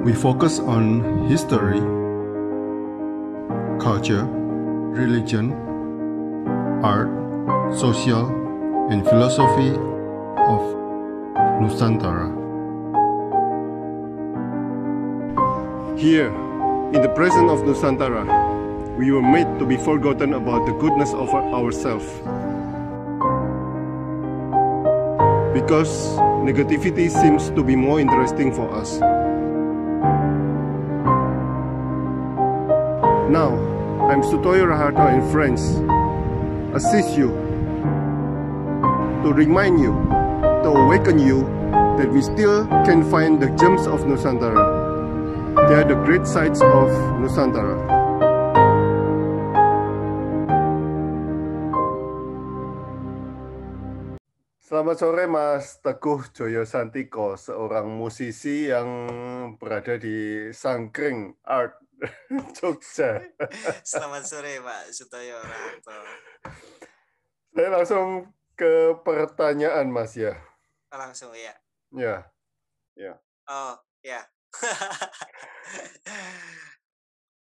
We focus on history, culture, religion, art, social, and philosophy of Nusantara. Here, in the presence of Nusantara, we were made to be forgotten about the goodness of ourselves. Because negativity seems to be more interesting for us. Now, I'm Sutoyo Raharto and friends assist you to remind you, to awaken you that we still can find the gems of Nusantara. They are the great sights of Nusantara. Selamat sore Mas Teguh Joyo Santiko, seorang musisi yang berada di Sangkring Art Jogja. Selamat sore Pak Sutoyo Raharto. Saya langsung ke pertanyaan Mas ya. Langsung ya. Ya. Oh ya.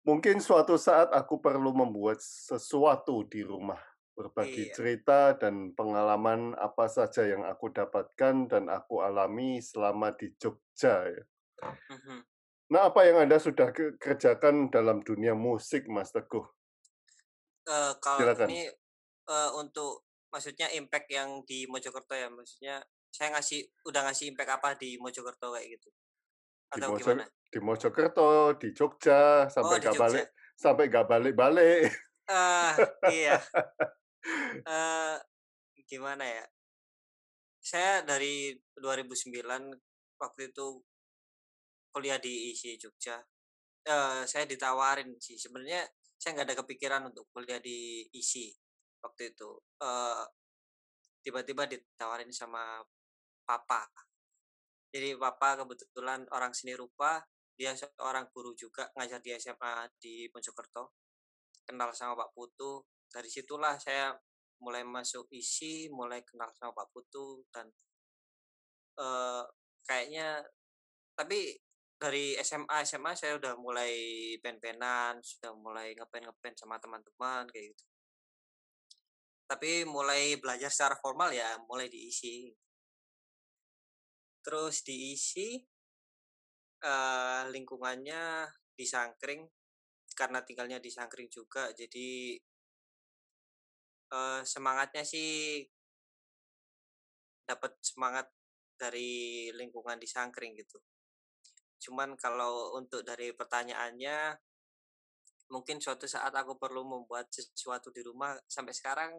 Mungkin suatu saat aku perlu membuat sesuatu di rumah, berbagi cerita dan pengalaman apa saja yang aku dapatkan dan aku alami selama di Jogja. Ya. Nah, apa yang Anda sudah kerjakan dalam dunia musik, Mas Teguh? Kalau Silakan. ini untuk maksudnya impact yang di Mojokerto ya, maksudnya saya udah ngasih impact apa di Mojokerto kayak gitu? Atau gimana? Di Mojokerto, di Jogja, sampai di Jogja. Sampai nggak balik-balik. Iya. Gimana ya? Saya dari 2009 waktu itu kuliah di ISI Jogja. Saya ditawarin sih, sebenarnya saya nggak ada kepikiran untuk kuliah di ISI waktu itu. Tiba-tiba ditawarin sama papa. Jadi papa kebetulan orang seni rupa, dia seorang guru juga ngajar di SMA di Mojokerto. Kenal sama Pak Putu, dari situlah saya mulai masuk ISI, mulai kenal sama Pak Putu dan kayaknya tapi dari SMA saya udah mulai pen-penan, sudah mulai ngepen sama teman-teman kayak gitu. Tapi mulai belajar secara formal ya mulai di ISI. Terus di ISI lingkungannya di Sangkring, karena tinggalnya di Sangkring juga, jadi semangatnya sih dapat semangat dari lingkungan di Sangkring gitu. Cuman kalau untuk dari pertanyaannya, mungkin suatu saat aku perlu membuat sesuatu di rumah, sampai sekarang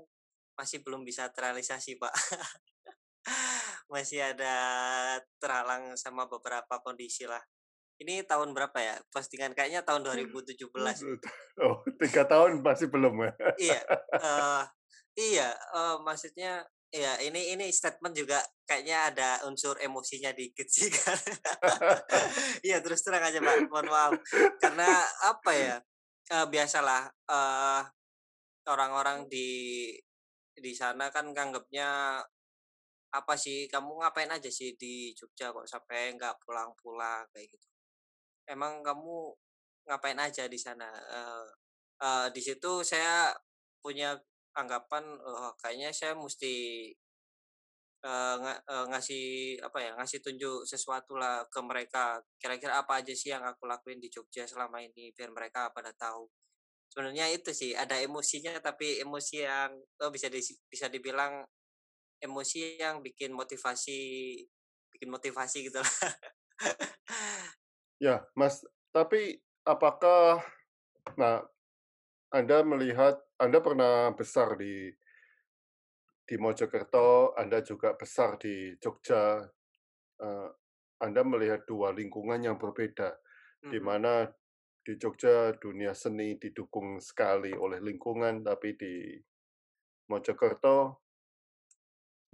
masih belum bisa terrealisasi, Pak. Masih ada terhalang sama beberapa kondisi lah. Ini tahun berapa ya? Postingan kayaknya tahun 2017. Oh, 3 tahun masih belum ya? Iya, maksudnya ya ini statement juga kayaknya ada unsur emosinya dikit sih kan. Iya, terus terang aja Pak, mohon maaf. Karena apa ya? Biasalah orang-orang di sana kan nganggapnya apa sih, kamu ngapain aja sih di Jogja kok sampai nggak pulang-pulang kayak gitu. Emang kamu ngapain aja di sana? Di situ saya punya anggapan kayaknya saya mesti ngasih tunjuk sesuatu lah ke mereka. Kira-kira apa aja sih yang aku lakuin di Jogja selama ini biar mereka pada tahu. Sebenarnya itu sih ada emosinya, tapi emosi yang bisa dibilang emosi yang bikin motivasi gitu lah. Ya, Mas, tapi apakah Anda pernah besar di Mojokerto, Anda juga besar di Jogja. Anda melihat dua lingkungan yang berbeda, di mana di Jogja dunia seni didukung sekali oleh lingkungan, tapi di Mojokerto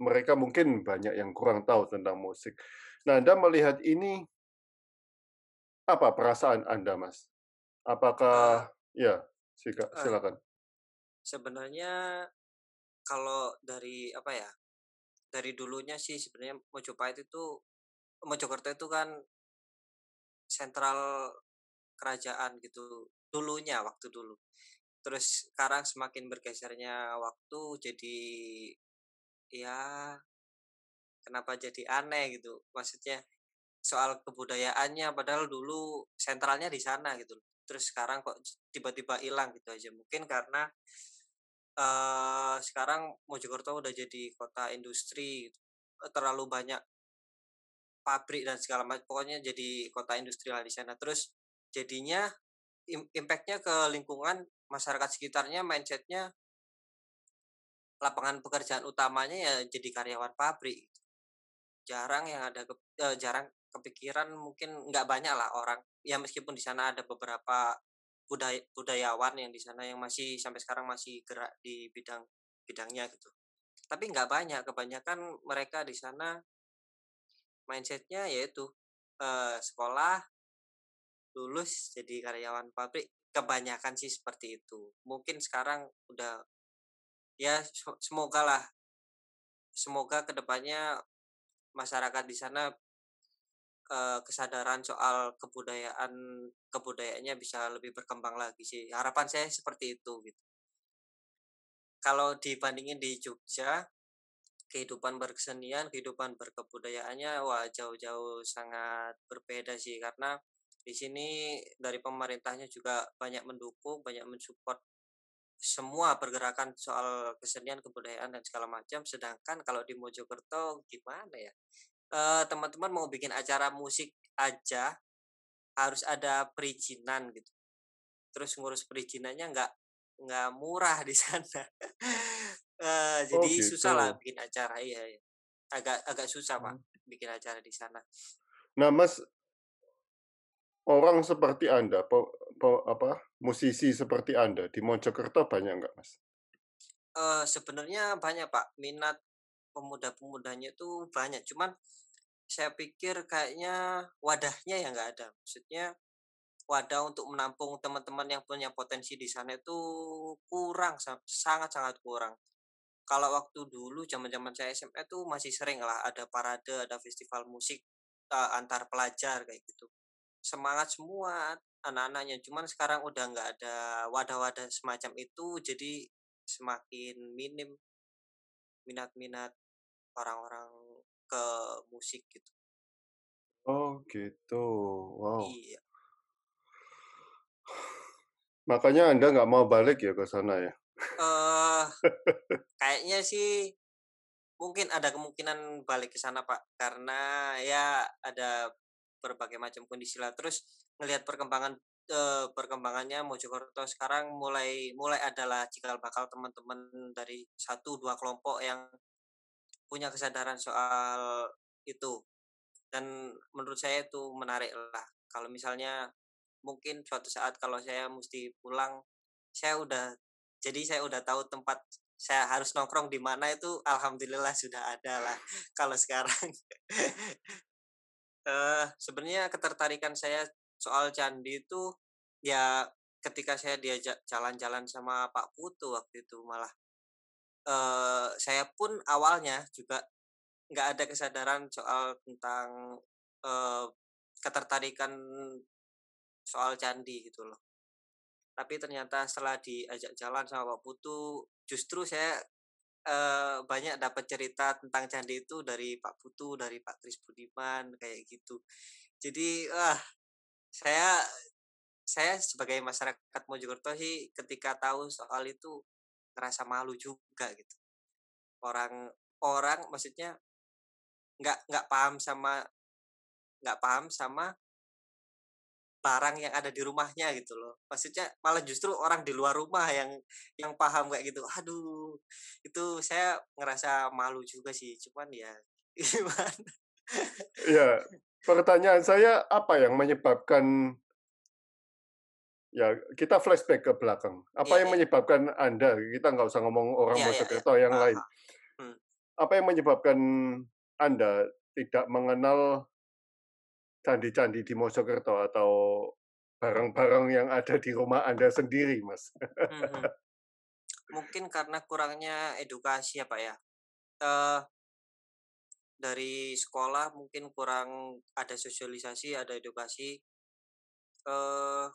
mereka mungkin banyak yang kurang tahu tentang musik. Nah, Anda melihat ini, apa perasaan Anda, Mas? Apakah, ya, silakan. Sebenarnya kalau dari apa ya, dari dulunya sih sebenarnya Mojokerto itu kan sentral kerajaan gitu dulunya waktu dulu. Terus sekarang semakin bergesernya waktu jadi ya kenapa jadi aneh gitu. Maksudnya soal kebudayaannya padahal dulu sentralnya di sana gitu. Terus sekarang kok tiba-tiba hilang gitu aja. Mungkin karena sekarang Mojokerto udah jadi kota industri gitu. Terlalu banyak pabrik dan segala macam. Pokoknya jadi kota industri lah di sana. Terus jadinya impact-nya ke lingkungan masyarakat sekitarnya, mindset-nya lapangan pekerjaan utamanya ya jadi karyawan pabrik. Jarang yang ada jarang kepikiran, mungkin nggak banyak lah orang ya, meskipun di sana ada beberapa budayawan yang di sana yang masih sampai sekarang masih gerak di bidangnya gitu. Tapi nggak banyak, kebanyakan mereka di sana mindsetnya yaitu sekolah, lulus jadi karyawan pabrik. Kebanyakan sih seperti itu. Mungkin sekarang udah ya semoga kedepannya masyarakat di sana kesadaran soal kebudayaannya bisa lebih berkembang lagi sih. Harapan saya seperti itu gitu. Kalau dibandingin di Jogja, kehidupan berkesenian, kehidupan berkebudayaannya wah jauh-jauh sangat berbeda sih, karena di sini dari pemerintahnya juga banyak mendukung, banyak mensupport semua pergerakan soal kesenian, kebudayaan dan segala macam. Sedangkan kalau di Mojokerto gimana ya? Teman-teman mau bikin acara musik aja harus ada perizinan gitu. Terus ngurus perizinannya nggak murah di sana. Oh Jadi susah lah gitu. bikin acara, iya, iya. Agak susah Pak Hmm. bikin acara di sana. Nah, Mas, orang seperti Anda, musisi seperti Anda di Mojokerto banyak nggak, Mas? Sebenarnya banyak Pak, minat pemuda-pemudanya itu banyak. Cuman saya pikir kayaknya wadahnya yang nggak ada. Maksudnya wadah untuk menampung teman-teman yang punya potensi di sana itu kurang, sangat-sangat kurang. Kalau waktu dulu zaman-zaman saya SMA tuh masih sering lah ada parade, ada festival musik antar pelajar kayak gitu. Semangat semua anak-anaknya. Cuman sekarang udah nggak ada wadah-wadah semacam itu, jadi semakin minim minat-minat orang-orang ke musik gitu. Oh gitu, wow. Iya. Makanya Anda nggak mau balik ya ke sana ya? Eh kayaknya sih mungkin ada kemungkinan balik ke sana Pak, karena ya ada berbagai macam kondisi lah. Terus ngelihat perkembangannya Mojokerto sekarang mulai mulai adalah cikal bakal teman-teman dari 1-2 kelompok yang punya kesadaran soal itu. Dan menurut saya itu menarik lah. Kalau misalnya mungkin suatu saat kalau saya mesti pulang, saya udah tahu tempat saya harus nongkrong di mana, itu alhamdulillah sudah ada lah. Kalau sekarang sebenarnya ketertarikan saya soal candi itu ya ketika saya diajak jalan-jalan sama Pak Putu waktu itu, malah saya pun awalnya juga nggak ada kesadaran soal tentang eh, ketertarikan soal candi gitu loh. Tapi ternyata setelah diajak jalan sama Pak Putu, justru saya banyak dapat cerita tentang candi itu dari Pak Putu, dari Pak Kris Budiman kayak gitu. Jadi saya saya sebagai masyarakat Mojokerto sih ketika tahu soal itu ngerasa malu juga gitu. Orang orang maksudnya nggak paham sama nggak paham sama barang yang ada di rumahnya gitu loh. Maksudnya malah justru orang di luar rumah yang paham kayak gitu. Aduh, itu saya ngerasa malu juga sih. Cuman ya gimana? Ya, pertanyaan saya apa yang menyebabkan, ya kita flashback ke belakang. Apa Iya, yang iya. menyebabkan Anda, kita nggak usah ngomong orang Iya, iya, iya. Mojokerto yang lain. Aha. Hmm. Apa yang menyebabkan Anda tidak mengenal candi-candi di Mojokerto atau barang-barang yang ada di rumah Anda sendiri, Mas? Hmm, hmm. Mungkin karena kurangnya edukasi ya Pak ya. Eh dari sekolah mungkin kurang ada sosialisasi, ada edukasi. Eh,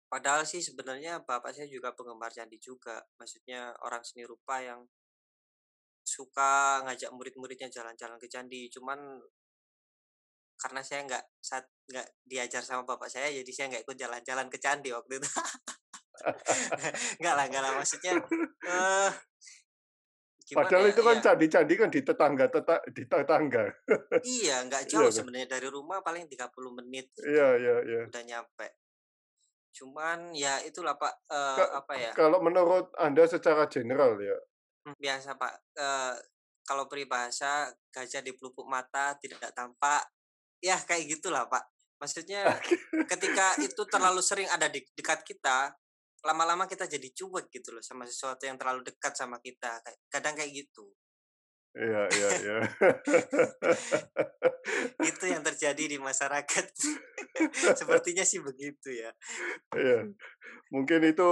Padahal sih sebenarnya bapak saya juga penggemar candi juga. Maksudnya orang seni rupa yang suka ngajak murid-muridnya jalan-jalan ke candi. Cuman karena saya nggak diajar sama bapak saya, jadi saya nggak ikut jalan-jalan ke candi waktu itu. Nggak lah, maksudnya eh gimana Padahal ya? itu kan Ya, candi-candi kan di tetangga. iya, nggak Iya jauh kan? sebenarnya dari rumah, paling 30 menit Iya, gitu. iya, iya. Udah nyampe. Cuman ya itulah Pak, Ka- apa ya? Kalau menurut Anda secara general ya, Biasa Pak, kalau peribahasa gajah di pelupuk mata tidak tampak, ya kayak gitulah Pak. Maksudnya ketika itu terlalu sering ada di dekat kita, lama-lama kita jadi cuek gitu loh sama sesuatu yang terlalu dekat sama kita. Kadang kayak gitu. iya, iya, iya. Itu yang terjadi di masyarakat. Sepertinya sih begitu ya. Iya, mungkin itu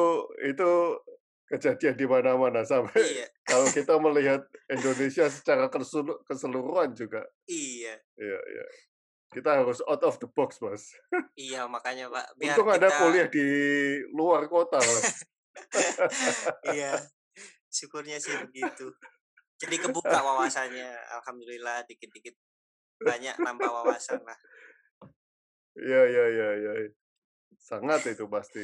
kejadian di mana-mana sampai Iya, kalau kita melihat Indonesia secara keseluruhan juga. iya, Iya, iya. Kita harus out of the box, Mas. iya makanya Pak, biar Untung Anda kita kuliah di luar kota, Mas. iya, syukurnya sih begitu. Jadi kebuka wawasannya, alhamdulillah dikit-dikit banyak nambah wawasan lah. Iya, iya, iya, iya. Sangat itu pasti.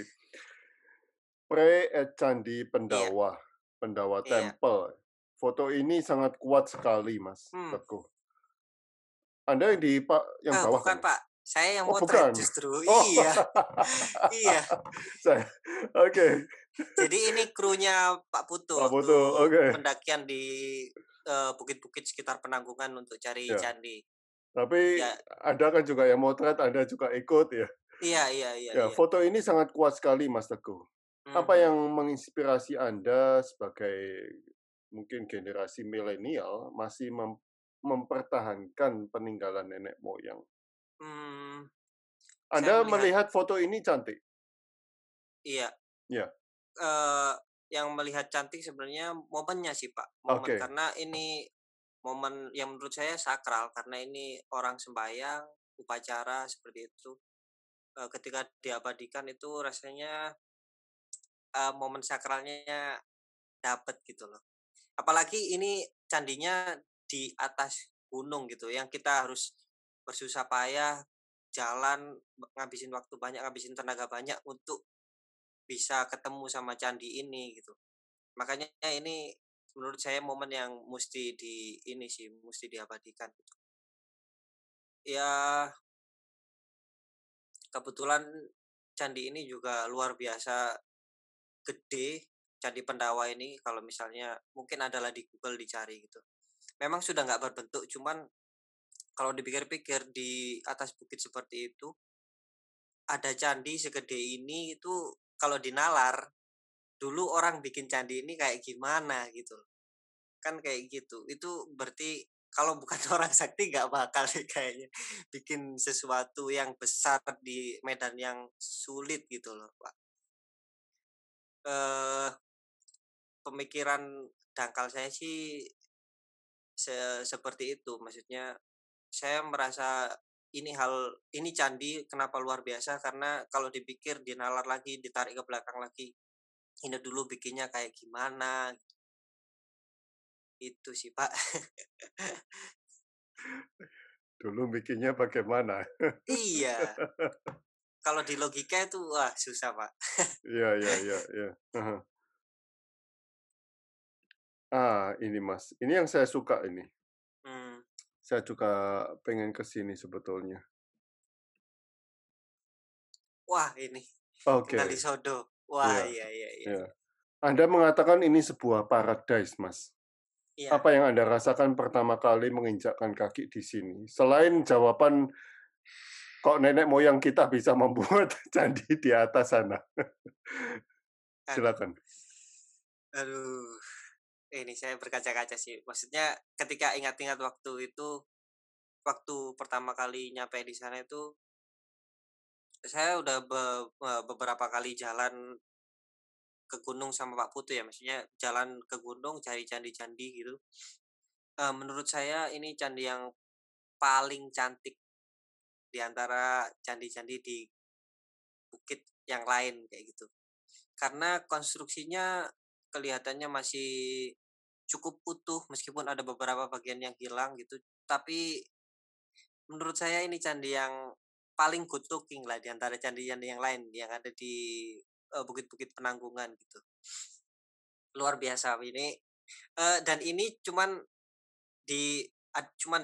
Candi Iya, Pendawa, Pendawa iya. Temple. Foto ini sangat kuat sekali, Mas Hmm. Teguh. Anda yang bawah Bukan kan? Pak, saya yang Oh, motret bukan. justru. Oh, Iya, iya. oke. Jadi ini krunya Pak Putu Pak waktu Putu, oke. pendakian di bukit-bukit sekitar Penanggungan untuk cari Ya, candi. tapi Ya, Anda kan juga yang motret, Anda juga ikut ya. iya, iya, iya, Ya, iya. foto ini sangat kuat sekali, Mas Teguh. Apa Mhm. yang menginspirasi Anda sebagai mungkin generasi milenial masih mempertahankan peninggalan nenek moyang? Hmm, saya Anda melihat, melihat foto ini cantik? iya, Ya, eh yang melihat cantik sebenarnya momennya sih Pak, momen oke. karena ini momen yang menurut saya sakral karena ini orang sembahyang, upacara seperti itu. Ketika diabadikan itu rasanya momen sakralnya dapat gitu loh. Apalagi ini candinya di atas gunung gitu, yang kita harus bersusah payah jalan, ngabisin waktu banyak, ngabisin tenaga banyak untuk bisa ketemu sama candi ini gitu. Makanya ini menurut saya momen yang mesti ini sih, mesti diabadikan gitu. Ya, kebetulan candi ini juga luar biasa gede, Candi Pendawa ini kalau misalnya mungkin adalah di Google dicari gitu. Memang sudah nggak berbentuk, cuman kalau dipikir-pikir di atas bukit seperti itu ada candi segede ini, itu kalau dinalar dulu orang bikin candi ini kayak gimana gitu. Kan kayak gitu. Itu berarti kalau bukan orang sakti nggak bakal sih kayaknya bikin sesuatu yang besar di medan yang sulit gitu loh, Pak. Eh Pemikiran dangkal saya sih seperti itu. Maksudnya saya merasa ini candi kenapa luar biasa karena kalau dipikir dinalar lagi, ditarik ke belakang lagi, ini dulu bikinnya kayak gimana, itu sih Pak. Dulu bikinnya bagaimana? Iya, kalau di logika itu wah susah Pak. Iya, iya, iya, iya. Ini Mas, ini yang saya suka ini. Hmm, Saya juga pengen ke sini sebetulnya. wah ini tinggal di Oke, Sodo. Wah, iya, iya, iya, iya. iya. Anda mengatakan ini sebuah paradise, Mas. Iya, Apa yang Anda rasakan pertama kali menginjakkan kaki di sini? Selain jawaban, kok nenek moyang kita bisa membuat candi di atas sana? aduh, Silakan. aduh. Ini saya berkaca-kaca sih. Maksudnya ketika ingat-ingat waktu itu, waktu pertama kali nyampe di sana itu, saya udah beberapa kali jalan ke gunung sama Pak Putu ya, maksudnya jalan ke gunung cari candi-candi gitu. Menurut saya ini candi yang paling cantik di antara candi-candi di bukit yang lain kayak gitu. Karena konstruksinya kelihatannya masih cukup utuh meskipun ada beberapa bagian yang hilang gitu. Tapi menurut saya ini candi yang paling good looking lah di antara candi-candi yang lain yang ada di bukit-bukit Penanggungan gitu. Luar biasa ini. Dan ini cuman di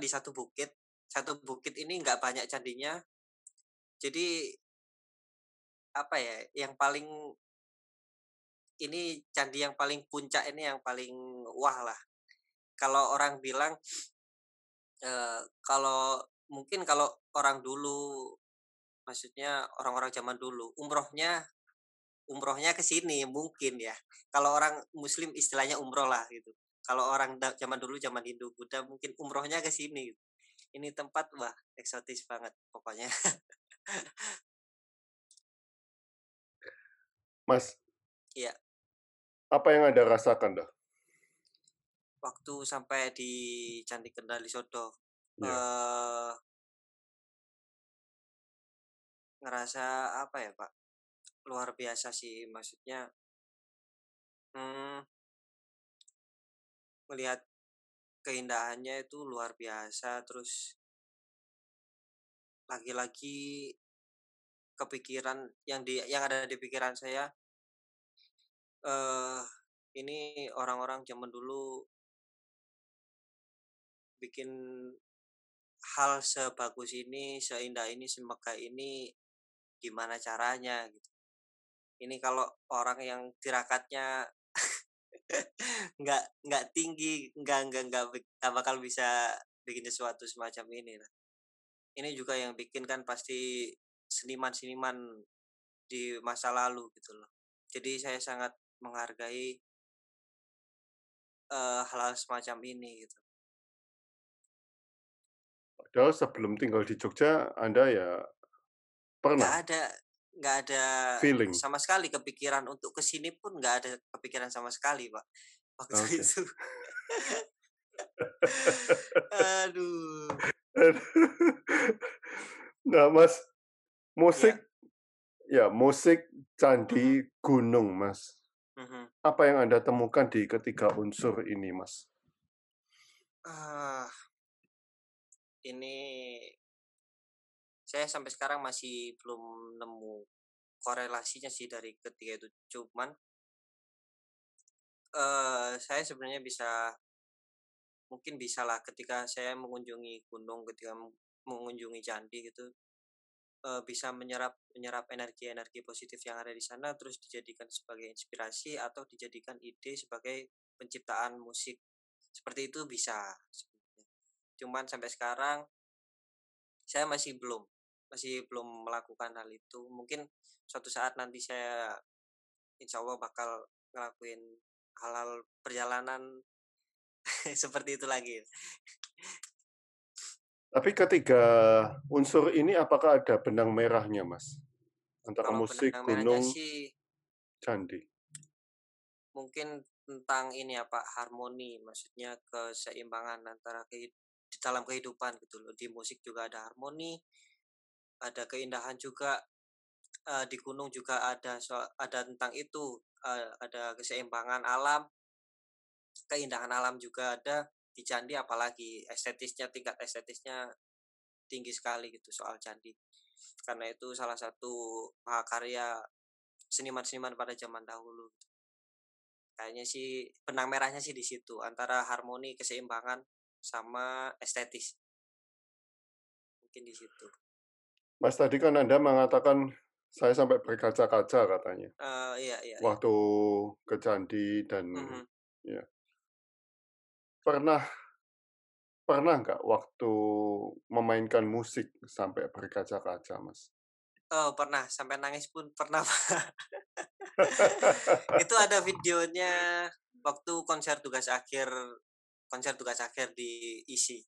satu bukit. Satu bukit ini nggak banyak candinya. Jadi apa ya, yang paling ini candi yang paling puncak ini yang paling wah lah. Kalau orang bilang kalau mungkin kalau orang dulu, maksudnya orang-orang zaman dulu, umrohnya ke sini mungkin ya. Kalau orang Muslim istilahnya umroh lah gitu. Kalau orang zaman dulu, zaman Hindu Buddha mungkin umrohnya ke sini. Ini tempat wah eksotis banget pokoknya. Mas, Iya, apa yang Anda rasakan dah? waktu sampai di Candi Kendali Sodo, Ya. ngerasa apa ya Pak? Luar biasa sih, maksudnya melihat keindahannya itu luar biasa. Terus lagi-lagi kepikiran yang ada di pikiran saya, ini orang-orang zaman dulu bikin hal sebagus ini, seindah ini, semegah ini, gimana caranya gitu. Ini kalau orang yang tirakatnya nggak tinggi, nggak bakal bisa bikin sesuatu semacam ini lah. Ini juga yang bikin kan pasti seniman-seniman di masa lalu gitu loh. Jadi saya sangat menghargai hal-hal semacam ini gitu. Padahal sebelum tinggal di Jogja, Anda ya pernah Nggak ada feeling. sama sekali kepikiran untuk kesini pun nggak ada kepikiran sama sekali Pak waktu Oke. itu. Aduh. Nah, Mas, musik Ya. musik candi gunung, Mas. Apa yang Anda temukan di ketiga unsur ini, Mas? Ini saya sampai sekarang masih belum nemu korelasinya sih dari ketiga itu. Cuman saya sebenarnya mungkin bisa lah ketika saya mengunjungi gunung, ketika mengunjungi candi gitu, bisa menyerap energi-energi positif yang ada di sana, terus dijadikan sebagai inspirasi atau dijadikan ide sebagai penciptaan musik. Seperti itu bisa sebenarnya. Cuman sampai sekarang saya masih belum melakukan hal itu. Mungkin suatu saat nanti saya insya Allah bakal ngelakuin hal-hal perjalanan seperti itu lagi. Tapi ketiga unsur ini apakah ada benang merahnya, Mas? Antara Kalau musik, benang merahnya gunung, sih candi. mungkin tentang ini ya Pak, harmoni, maksudnya keseimbangan antara di dalam kehidupan gitu loh. Di musik juga ada harmoni, ada keindahan juga, di gunung juga ada tentang itu, ada keseimbangan alam, keindahan alam juga ada, di candi apalagi tingkat estetisnya tinggi sekali gitu soal candi. Karena itu salah satu mahakarya seniman-seniman pada zaman dahulu. Kayaknya sih benang merahnya sih di situ, antara harmoni, keseimbangan, sama estetis. Mungkin di situ. Mas, tadi kan Anda mengatakan saya sampai berkaca-kaca katanya. Iya. Waktu ke candi dan ya. Pernah nggak waktu memainkan musik sampai berkaca-kaca, Mas? Oh, pernah. Sampai nangis pun pernah. Itu ada videonya waktu konser tugas akhir di ISI.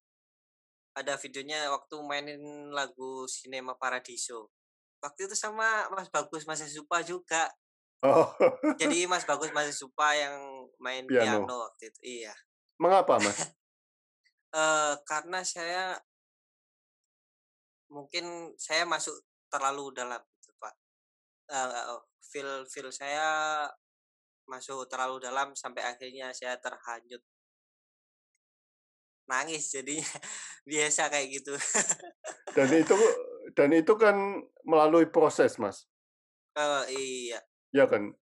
Ada videonya waktu mainin lagu Cinema Paradiso. Waktu itu sama Mas Bagus Mahasiswa juga. Oh. Jadi Mas Bagus Mahasiswa yang main piano waktu itu. Iya. Mengapa, Mas? Karena saya mungkin saya masuk terlalu dalam gitu, Pak. Feel saya masuk terlalu dalam sampai akhirnya saya terhanyut nangis jadinya biasa kayak gitu. Dan itu kan melalui proses, Mas. Iya. Ya kan?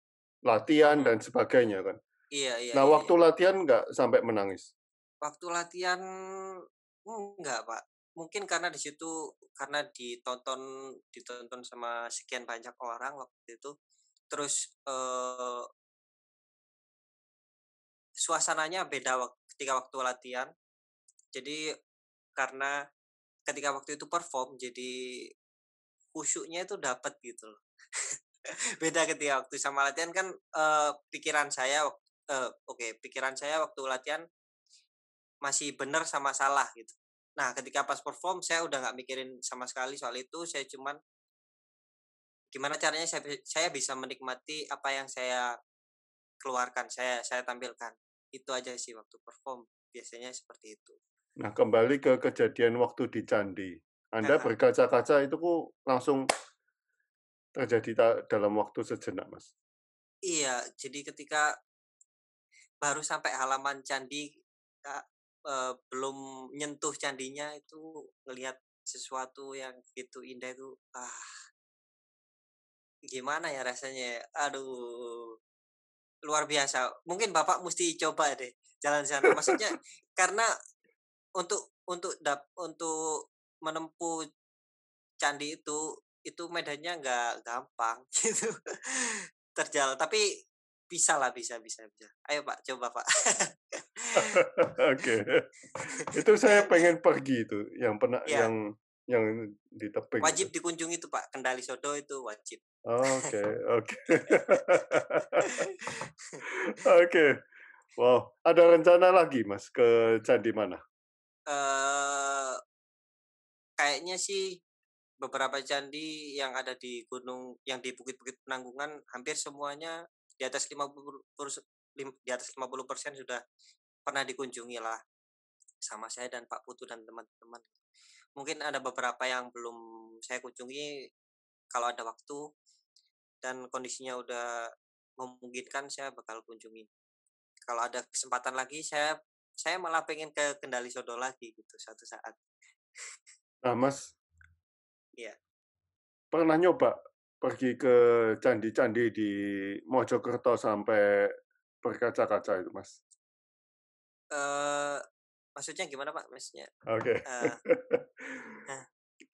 Latihan Mhm. dan sebagainya kan. Iya iya Nah, iya waktu iya. latihan nggak sampai menangis? Waktu latihan enggak, Pak. Mungkin karena di situ karena ditonton sama sekian banyak orang waktu itu. Terus, suasananya beda ketika waktu latihan. Jadi karena ketika waktu itu perform jadi khusyuknya itu dapat gitu loh. Beda ketika waktu sama latihan kan, pikiran saya waktu latihan masih benar sama salah gitu. Nah, ketika pas perform saya udah nggak mikirin sama sekali soal itu, saya cuman gimana caranya saya bisa menikmati apa yang saya keluarkan, saya tampilkan. Itu aja sih waktu perform, biasanya seperti itu. Nah, kembali ke kejadian waktu di candi. Anda berkaca-kaca itu kok langsung terjadi dalam waktu sejenak, Mas? Iya, jadi ketika baru sampai halaman candi, Kak, belum nyentuh candinya itu ngelihat sesuatu yang begitu indah itu, gimana ya rasanya ya, aduh, luar biasa. Mungkin Bapak musti coba deh jalan sana. Maksudnya karena untuk menempuh candi itu medannya nggak gampang gitu, terjal tapi bisalah, bisa. Ayo Pak, coba Pak. Oke. Itu saya pengen pergi itu, yang pernah Iya, yang di tebing itu. wajib dikunjungi itu Pak, Kendali Sodo itu wajib. Oke oke. Oke. Wow, ada rencana lagi, Mas, ke candi mana? Eee, Kayaknya sih beberapa candi yang ada di yang di Bukit-Bukit Penanggungan hampir semuanya di atas 50% sudah pernah dikunjungi lah sama saya dan Pak Putu dan teman-teman. Mungkin ada beberapa yang belum saya kunjungi, kalau ada waktu dan kondisinya udah memungkinkan saya bakal kunjungi. Kalau ada kesempatan lagi saya malah pengen ke Kendali Sodo lagi gitu suatu saat. Nah, Mas, Iya. pernah nyoba pergi ke candi-candi di Mojokerto sampai berkaca-kaca itu, Mas? Eee, Maksudnya gimana Pak? Maksudnya, Oke. eee, nah,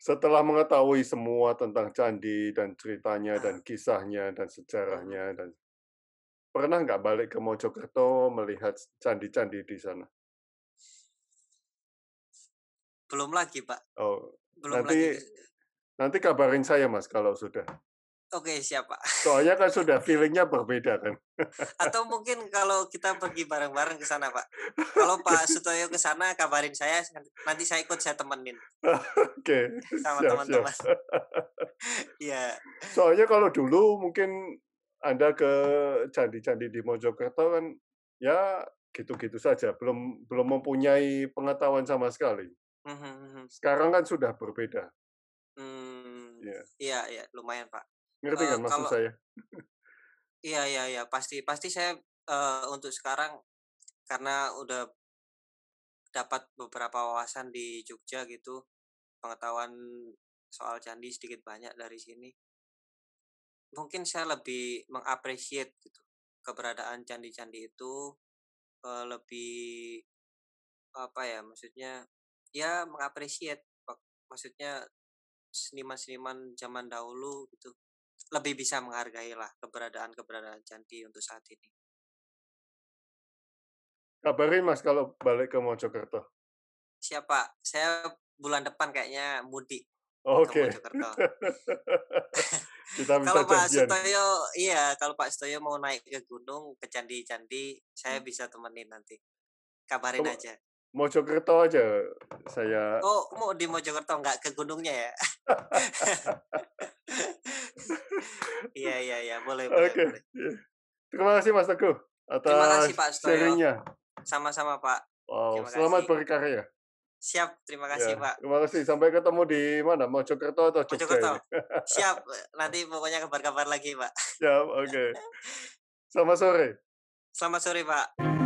Setelah mengetahui semua tentang candi dan ceritanya dan heeh, kisahnya dan mhm. sejarahnya dan pernah nggak balik ke Mojokerto melihat candi-candi di sana? Belum lagi Pak, Oh, belum lagi nanti nanti kabarin saya, Mas, kalau sudah. oke siap Pak. Soalnya kan sudah feeling-nya berbeda kan. Atau mungkin kalau kita pergi bareng-bareng ke sana Pak. Kalau Pak Sutoyo ke sana kabarin saya, nanti saya temenin Oke, sama siap siap. teman-teman. Iya, Soalnya kalau dulu mungkin Anda ke candi-candi di Mojokerto kan, ya gitu-gitu saja, belum belum mempunyai pengetahuan sama sekali. mhm mhm. Sekarang kan sudah berbeda. Mmm, Ya, iya iya lumayan Pak. ngerti kan maksud Kalau saya? iya, pasti pasti saya, untuk sekarang karena udah dapat beberapa wawasan di Jogja gitu, pengetahuan soal candi sedikit banyak dari sini, mungkin saya lebih gitu, keberadaan candi-candi itu, lebih apa ya, maksudnya, ya maksudnya seniman-seniman zaman dahulu gitu, lebih bisa menghargai lah keberadaan candi untuk saat ini. Kabarin Mas kalau balik ke Mojokerto. Siap Pak, saya bulan depan kayaknya mudik ke Oke. Mojokerto. Kita bisa Kalau Pak janjian. Sutoyo iya, kalau Pak Sutoyo mau naik ke gunung, ke candi-candi, saya bisa temenin nanti, Ke kabarin aja. Mojokerto aja saya. Oh, mau di Mojokerto nggak ke gunungnya ya? Iya, boleh boleh Oke, boleh. iya. Terima kasih Mas Teguh Terima kasih atas Pak Sutoyo, sharing-nya. sama-sama Pak, Wow, terima selamat kasih. berkarya. Siap, terima Ya, kasih Pak. terima kasih. Sampai ketemu di mana? Mojokerto atau Jogja Mojokerto. ini? Siap, nanti pokoknya kabar-kabar lagi Pak. Siap, oke. Selamat sore. Selamat sore Pak.